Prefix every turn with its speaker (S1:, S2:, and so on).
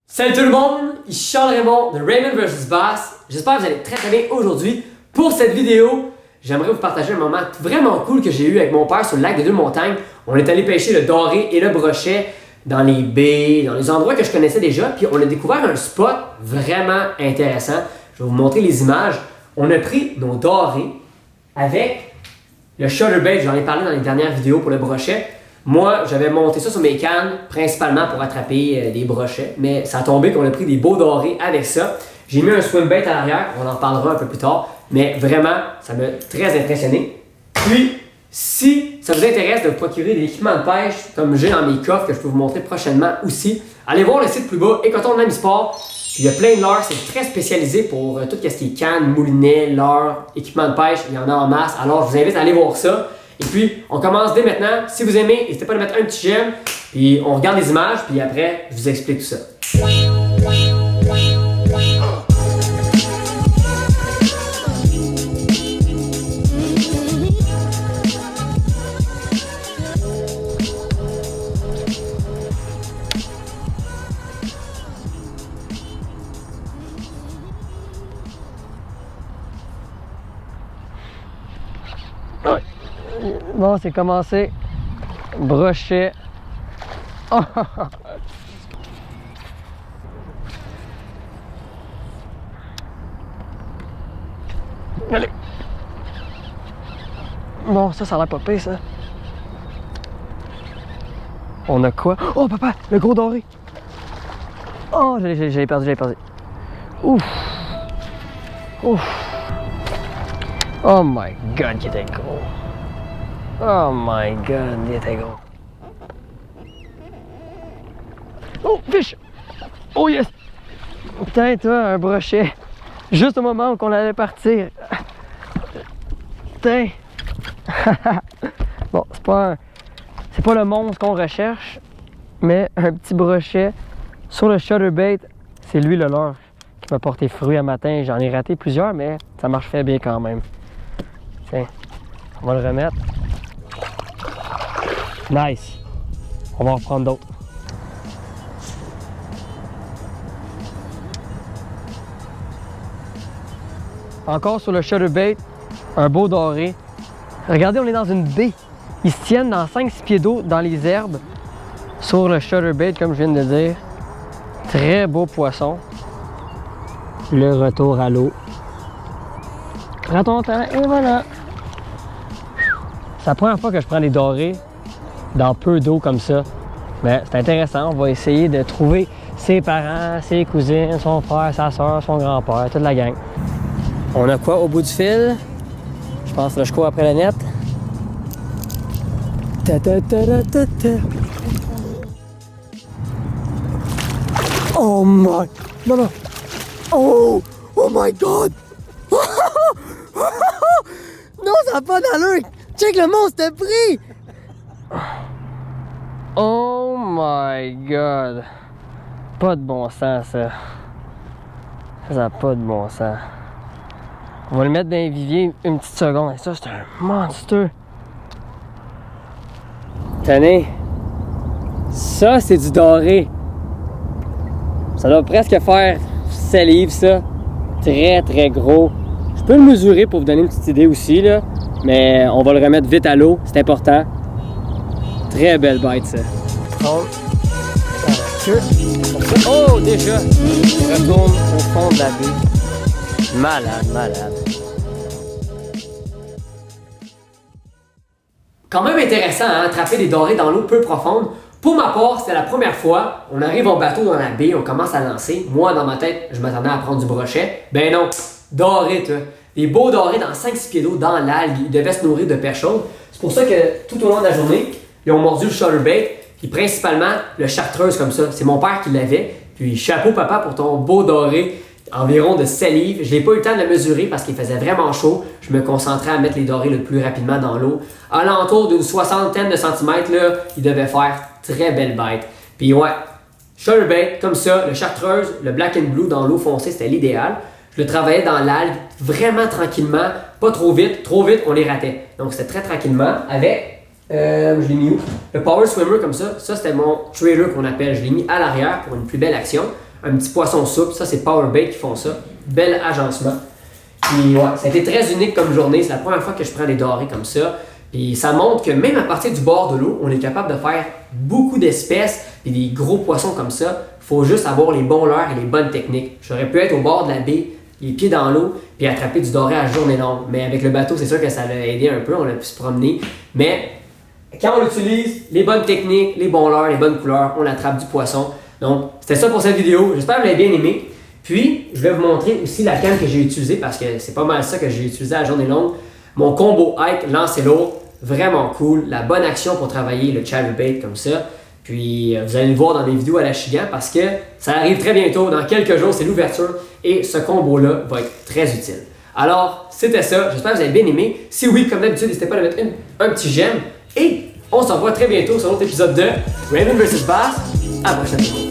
S1: Salut tout le monde, ici Charles Raymond de Raymond vs Bass. J'espère que vous allez très bien aujourd'hui. Pour cette vidéo, j'aimerais vous partager un moment vraiment cool que j'ai eu avec mon père sur le lac des Deux-Montagnes. On est allé pêcher le doré et le brochet dans les baies, dans les endroits que je connaissais déjà. Puis on a découvert un spot vraiment intéressant. Je vais vous montrer les images. On a pris nos dorés avec le shutterbait. J'en ai parlé dans les dernières vidéos pour le brochet. Moi, j'avais monté ça sur mes cannes, principalement pour attraper des brochets, mais ça a tombé qu'on a pris des beaux dorés avec ça. J'ai mis un swimbait à l'arrière, on en parlera un peu plus tard, mais vraiment, ça m'a très impressionné. Puis, si ça vous intéresse de vous procurer des équipements de pêche, comme j'ai dans mes coffres, que je peux vous montrer prochainement aussi, allez voir le site plus bas, Écoton de l'Amisport. Il y a plein de leurres, c'est très spécialisé pour tout ce qui est cannes, moulinets, leurres, équipements de pêche, il y en a en masse, alors je vous invite à aller voir ça. Et puis, on commence dès maintenant. Si vous aimez, n'hésitez pas à mettre un petit j'aime. Puis, on regarde les images. Puis après, je vous explique tout ça. Bon, c'est commencé. Brochet. Oh. Allez. Bon, ça a l'air pas pire, ça. On a quoi? Oh, papa, le gros doré. Oh, j'ai perdu. Ouf. Oh my God, il était gros. Oh my God, il était gros. Oh, fish! Oh yes! Putain, toi, un brochet. Juste au moment où on allait partir. Putain! Bon, c'est pas le monstre qu'on recherche, mais un petit brochet sur le shutterbait, c'est lui le leurre qui m'a porté fruit un matin. J'en ai raté plusieurs, mais ça marche fait bien quand même. Tiens, on va le remettre. Nice. On va en reprendre d'autres. Encore sur le shutterbait, un beau doré. Regardez, on est dans une baie. Ils se tiennent dans 5-6 pieds d'eau dans les herbes sur le shutterbait, comme je viens de dire. Très beau poisson. Le retour à l'eau. Prends ton temps et voilà. C'est la première fois que je prends des dorés dans peu d'eau comme ça. Mais c'est intéressant, on va essayer de trouver ses parents, ses cousines, son frère, sa soeur, son grand-père, toute la gang. On a quoi au bout du fil? Je pense que je cours après la net. Oh my... Non. Oh my God! Non, ça n'a pas d'allure! Check, le monstre t'a pris! Oh my God! Pas de bon sens, ça. Ça n'a pas de bon sens. On va le mettre dans les viviers une petite seconde. Et ça, c'est un monstre. Tenez. Ça, c'est du doré. Ça doit presque faire 7 livres, ça. Très, très gros. Je peux le mesurer pour vous donner une petite idée aussi, là. Mais on va le remettre vite à l'eau. C'est important. Très belle bête, ça. Oh, déjà! Je retourne au fond de la baie. Malade. Quand même intéressant, hein, attraper des dorés dans l'eau peu profonde. Pour ma part, c'était la première fois. On arrive en bateau dans la baie, on commence à lancer. Moi, dans ma tête, je m'attendais à prendre du brochet. Ben non, doré, toi. Des beaux dorés dans 5-6 pieds d'eau dans l'algue. Ils devaient se nourrir de perche chaude. C'est pour ça que tout au long de la journée, ils ont mordu le shutterbait. Puis principalement, le chartreuse comme ça. C'est mon père qui l'avait. Puis chapeau papa pour ton beau doré. Environ de 7 livres. Je n'ai pas eu le temps de le mesurer parce qu'il faisait vraiment chaud. Je me concentrais à mettre les dorés le plus rapidement dans l'eau. À l'entour d'une 60aine de centimètres, là, il devait faire très belle bête. Puis ouais, shutterbait comme ça, le chartreuse, le black and blue dans l'eau foncée, c'était l'idéal. Je le travaillais dans l'algue vraiment tranquillement, pas trop vite, on les ratait. Donc c'était très tranquillement avec, je l'ai mis où? Le Power Swimmer comme ça c'était mon trailer qu'on appelle. Je l'ai mis à l'arrière pour une plus belle action. un petit poisson souple. Ça, c'est Powerbait qui font ça. Bel agencement. Puis ouais, ça a été très unique comme journée. C'est la première fois que je prends des dorés comme ça. Puis ça montre que même à partir du bord de l'eau, on est capable de faire beaucoup d'espèces et des gros poissons comme ça. Il faut juste avoir les bons leurres et les bonnes techniques. J'aurais pu être au bord de la baie, les pieds dans l'eau, puis attraper du doré à journée longue. Mais avec le bateau, c'est sûr que ça l'a aidé un peu, on a pu se promener. Mais quand on utilise les bonnes techniques, les bons leurres, les bonnes couleurs, on attrape du poisson. Donc, c'était ça pour cette vidéo. J'espère que vous l'avez bien aimé. Puis, je vais vous montrer aussi la canne que j'ai utilisée parce que c'est pas mal ça que j'ai utilisé à la journée longue. Mon combo hike lancé lourd, vraiment cool. La bonne action pour travailler le chatterbait comme ça. Puis, vous allez le voir dans mes vidéos à la Chigan parce que ça arrive très bientôt. Dans quelques jours, c'est l'ouverture et ce combo-là va être très utile. Alors, c'était ça. J'espère que vous avez bien aimé. Si oui, comme d'habitude, n'hésitez pas à mettre un petit j'aime. Et on se revoit très bientôt sur un autre épisode de Raymond vs Bass. À la prochaine.